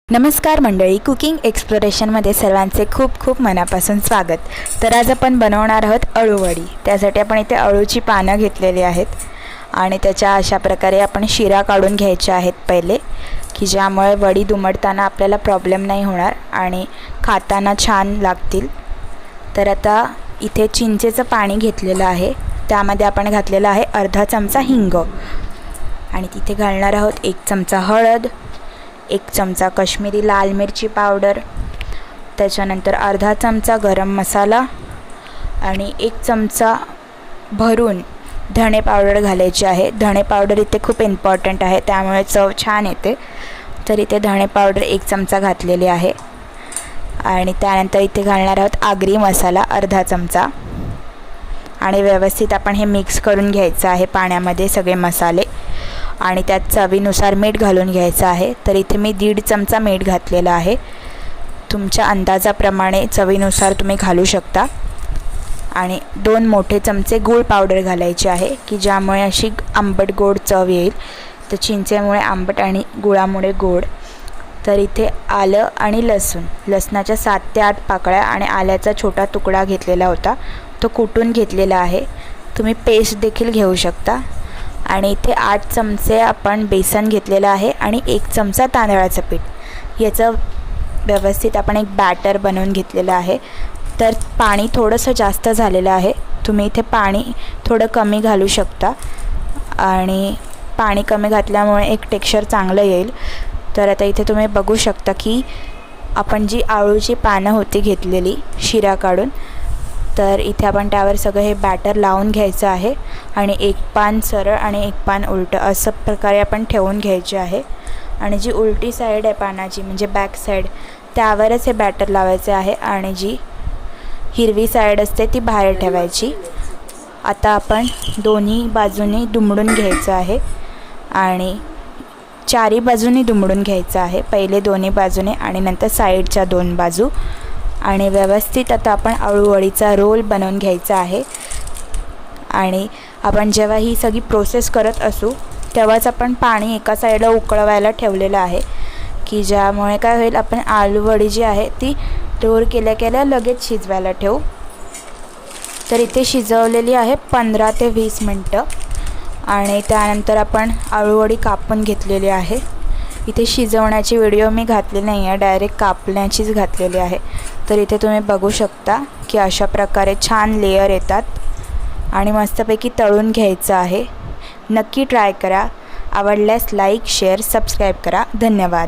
नमस्कार मंडळी, कुकिंग एक्सप्लोरेशनमध्ये सर्वांचे खूप खूप मनापासून स्वागत। तर आज आपण बनवणार आहोत अळूवडी। त्यासाठी आपण इथे अळूची पानं घेतलेली आहेत आणि त्याच्या अशा प्रकारे आपण शिरा काढून घ्यायचे आहेत पहिले, की ज्यामुळे वडी दुमडताना आपल्याला प्रॉब्लेम नाही होणार आणि खाताना छान लागतील। तर आता इथे चिंचेचं पाणी घेतलेलं आहे, त्यामध्ये आपण घातलेला आहे अर्धा चमचा हिंग आणि तिथे घालणार आहोत 1 चमचा हळद, 1 चमचा काश्मीरी लाल मिरची पावडर, त्याच्यानंतर अर्धा चमचा गरम मसाला आणि 1 चमचा भरून धणे पावडर घालायची आहे। धणे पावडर इथे खूप इम्पॉर्टंट आहे, त्यामुळे चव छान येते। तर इथे धणे पावडर 1 चमचा घातलेली आहे आणि त्यानंतर इथे घालणार आहोत आगरी मसाला अर्धा चमचा आणि व्यवस्थित आपण हे मिक्स करून घ्यायचं आहे पाण्यामध्ये सगळे मसाले आणि त्यात चवीनुसार मीठ घालून घ्यायचं आहे। तर इथे मी 1.5 चमचा मीठ घातलेला आहे, तुमच्या अंदाजाप्रमाणे चवीनुसार तुम्ही घालू शकता आणि 2 मोठे चमचे गूळ पावडर घालायची आहे, की ज्यामुळे अशी आंबट गोड चव येईल। तर चिंचेमुळे आंबट आणि गुळामुळे गोड। तर इथे आलं आणि लसणाच्या 7 ते 8 पाकळ्या आणि आल्याचा छोटा तुकडा घेतलेला होता, तो कुटून घेतलेला आहे, तुम्ही पेस्ट देखील घेऊ शकता। आणि इथे 8 चमचे आपण बेसन घेतलेलं आहे आणि 1 चमचा तांदळाचं पीठ, याचं व्यवस्थित आपण एक बॅटर बनवून घेतलेलं आहे। तर पाणी थोडंसं जास्त झालेलं आहे, तुम्ही इथे पाणी थोडं कमी घालू शकता आणि पाणी कमी घातल्यामुळे एक टेक्स्चर चांगलं येईल। तर आता इथे तुम्ही बघू शकता की आपण जी अळूची पानं होती घेतलेली शिरा काढून, तर इथे आपण त्यावर सगळं हे बॅटर लावून घ्यायचं आहे आणि एक पान सरळ आणि एक पान उलटं असं प्रकारे आपण ठेवून घ्यायचे आहे आणि जी उलटी साईड आहे पानाची म्हणजे बॅक साईड, त्यावरच हे बॅटर लावायचे आहे आणि जी हिरवी साईड असते ती बाहेर ठेवायची। आता आपण दोन्ही बाजूनी दुमडून घ्यायचं आहे आणि चारी बाजूनी दुमडून घ्यायचं आहे, पहिले दोन्ही बाजूने आणि नंतर साईडच्या 2 बाजू आणि व्यवस्थित आता आपण अळूवडीचा रोल बनवून घ्यायचा आहे। आणि आपण जेव्हा ही सगळी प्रोसेस करत असू तेव्हाच आपण पाणी एका साईडला उकळवायला ठेवलेलं आहे, की ज्यामुळे काय होईल, आपण अळूवडी जी आहे ती रोल केल्या केल्या लगेच शिजवायला ठेवू। तर इथे शिजवलेली आहे 15 ते 20 मिनटं आणि त्यानंतर आपण अळूवडी कापून घेतलेली आहे। इथे शिजवण्याची व्हिडिओ मी घातली नाही आहे, डायरेक्ट कापण्याचीच घातलेली आहे। तर इथे तुम्ही बघू शकता की अशा प्रकारे छान लेयर येतात आणि मस्तपैकी तळून घ्यायचं आहे। नक्की ट्राय करा, आवडल्यास लाईक, शेअर, सबस्क्राईब करा। धन्यवाद।